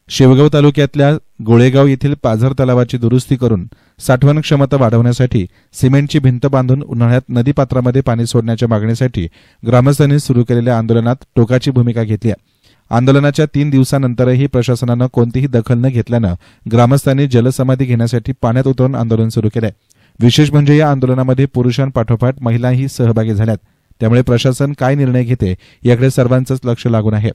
शेवगाव तालुक्यातल्या गोळेगाव येथील पाझर तलावाची दुरुस्ती करून साठवण क्षमता वाढवण्यासाठी सिमेंटची भिंत बांधून उन्हाळ्यात नदीपात्रामध्ये पाणी सोडण्याच्या मागणीसाठी ग्रामस्थांनी सुरू केलेल्या आंदोलनात टोकाची भूमिका घेतली आहे। आंदोलनाच्या 3 दिवसांनंतरही प्रशासनानं कोणतीही दखल न घेतल्यानं ग्रामस्थांनी जलसमाधी घेण्यासाठी पाण्यात उतरून आंदोलन सुरू केलंय। विशेष म्हणजे या आंदोलनामध्ये पुरुषांपाठोपाठ महिलाही सहभागी झाल्यात। त्यामुळे प्रशासन काय निर्णय घेते याकडे सर्वांचंच लक्ष लागून आहे।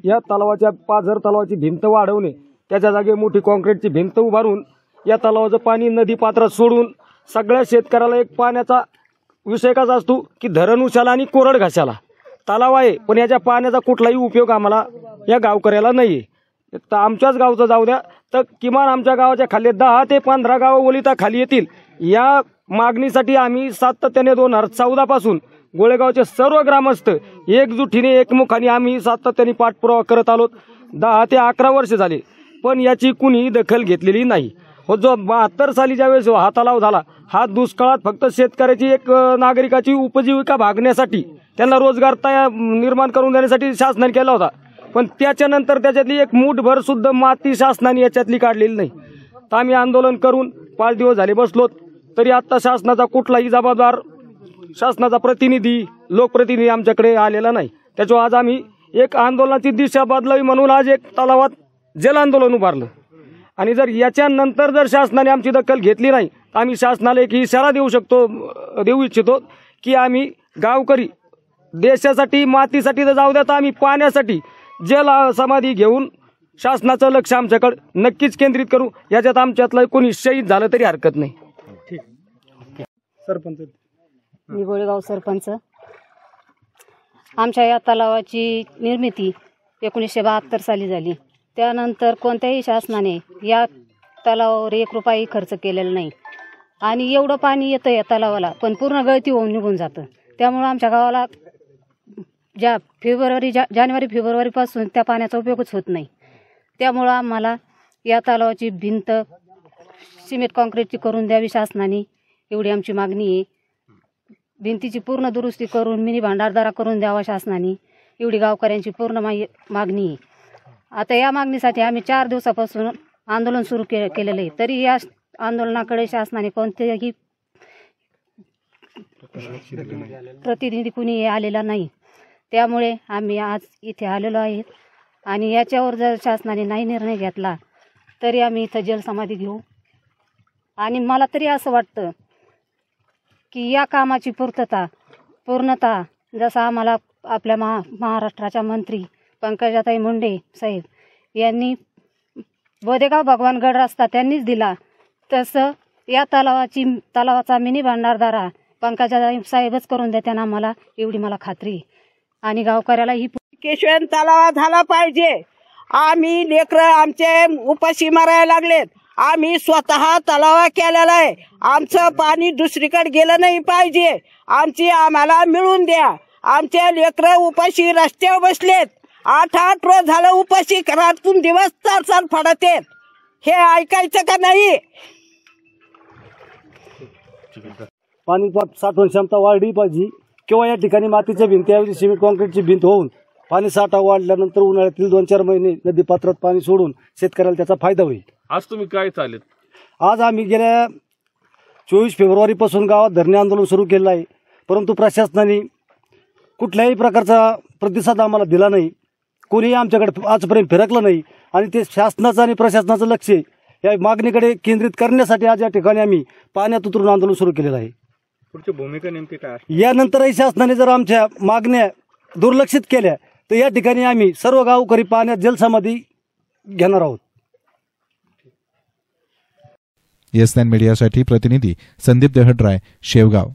या तलावाच्या पाझर तलावाची भिंत वाढवणे, त्याच्या जागी मोठी कॉन्क्रीटची भिंत उभारून या तलावाचं पाणी नदी पात्रात सोडून सगळ्या शेतकऱ्याला एक पाण्याचा विषय कसा असतो की धरण उशाला आणि कोरड घासाला तलाव आहे, पण याच्या पाण्याचा कुठलाही उपयोग आम्हाला या गावकऱ्याला नाही आहे। तर आमच्याच गावचं जाऊ द्या, तर किमान आमच्या गावाच्या खाली 10 ते 15 गावं ओलिता खाली येतील। या मागणीसाठी आम्ही सातत्याने 2014 पासून गोळेगावचे सर्व ग्रामस्थ एकजुटीने एकमुखाने आम्ही सातत्याने पाठपुरावा करत आलो। 10 ते 11 वर्ष झाले, पण याची कुणीही दखल घेतलेली नाही। जो 72 साली ज्यावेळेस हा तलाव झाला, हा दुष्काळात फक्त शेतकऱ्याची एक नागरिकाची उपजीविका भागण्यासाठी, त्यांना रोजगार निर्माण करून देण्यासाठी शासनाने केला होता। पण त्याच्यानंतर त्याच्यातली एक मूठभर सुद्धा माती शासनाने याच्यातली काढलेली नाही। तर आम्ही आंदोलन करून 5 दिवस झाले बसलोत, तरी आता शासनाचा कुठलाही जबाबदार, शासनाचा प्रतिनिधी, लोकप्रतिनिधी आमच्याकडे आलेला नाही। त्याच्यावर आज आम्ही एक आंदोलनाची दिशा बदलावी म्हणून आज एक तलावात जल आंदोलन उभारलं। आणि जर याच्यानंतर जर शासनाने आमची दखल घेतली नाही, तर आम्ही शासनाला एक इशारा देऊ इच्छितो की आम्ही गावकरी देशासाठी, मातीसाठी तर जाऊ द्या, तर आम्ही पाण्यासाठी जल समाधी घेऊन शासनाचं लक्ष आमच्याकडे नक्कीच केंद्रित करू। याच्यात आमच्यातलं कोणी शहीद झालं तरी हरकत नाही। ठीक। सरपंच, मी गोळेगाव सरपंच। आमच्या या तलावाची निर्मिती 1972 साली झाली। त्यानंतर कोणत्याही शासनाने या तलावावर 1 रुपयाही खर्च केलेला नाही आणि एवढं पाणी येतं या तलावाला, पण पूर्ण गळती होऊन निघून जातं। त्यामुळे आमच्या गावाला जानेवारी फेब्रुवारीपासून त्या पाण्याचा उपयोगच होत नाही। त्यामुळं आम्हाला या तलावाची भिंत सिमेंट कॉन्क्रीटची करून द्यावी शासनाने, एवढी आमची मागणी आहे। भिंतीची पूर्ण दुरुस्ती करून मिनी भांडारदारा करून द्यावा शासनाने, एवढी गावकऱ्यांची पूर्ण मागणी आहे। आता या मागणीसाठी आम्ही 4 दिवसापासून आंदोलन सुरू केलेलं आहे, तरी या आंदोलनाकडे शासनाने कोणतेही प्रतिनिधी कुणी आलेला नाही। त्यामुळे आम्ही आज इथे आलेलो आहे आणि याच्यावर जर शासनाने नाही निर्णय घेतला तरी आम्ही इथं जलसमाधी घेऊ। आणि मला तरी असं वाटतं की या कामाची पूर्णता जसं आम्हाला आपल्या महाराष्ट्राच्या मंत्री पंकजाताई मुंडे साहेब यांनी बोदेगाव भगवानगड रस्ता त्यांनीच दिला, तसं या तलावाचा मिनी भांडारदारा पंकजाताई साहेबच करून देत्यानं आम्हाला, एवढी मला खात्री आहे। आणि गावकऱ्याला ही केशवन तलावा झाला पाहिजे। आम्ही लेकरं आमचे उपाशी मारायला लागलेत, आम्ही स्वतः तलावा केलेला आहे। आमचं पाणी दुसरीकडे गेलं नाही पाहिजे, आम्हाला मिळून द्या। आमचे लेकरं उपाशी रस्त्यावर बसलेत, 8 रोज झालं उपाशी, रातून दिवस 4 फाडत आहेत। हे ऐकायचं का नाही? पाणी साठवण क्षमता वाढली पाहिजे किंवा या ठिकाणी मातीच्या भिंतीऐवजी सिमेंट कॉन्क्रीटची भिंत होऊन पाणी साठा वाढल्यानंतर उन्हाळ्यातील 2-4 महिने नदीपात्रात पाणी सोडून शेतकऱ्याला त्याचा फायदा होईल। आज तुम्ही काय चालेल? आज आम्ही गेल्या 24 फेब्रुवारीपासून गावात धरणे आंदोलन सुरू केलं आहे, परंतु प्रशासनाने कुठल्याही प्रकारचा प्रतिसाद आम्हाला दिला नाही। कोणीही आमच्याकडे आजपर्यंत फिरकलं नाही आणि ते शासनाचं आणि प्रशासनाचं लक्ष या मागणीकडे केंद्रित करण्यासाठी आज या ठिकाणी आम्ही पाण्यात उतरून आंदोलन सुरू केलेलं आहे। पुढची भूमिका नेमकी काय? यानंतरही शासनाने जर आमच्या मागण्या दुर्लक्षित केल्या तर या ठिकाणी आम्ही सर्व गावकरी पाण्यात जलसमाधी घेणार आहोत। येस9 मीडियासाठी प्रतिनिधी संदीप देहड्राय, शेवगाव।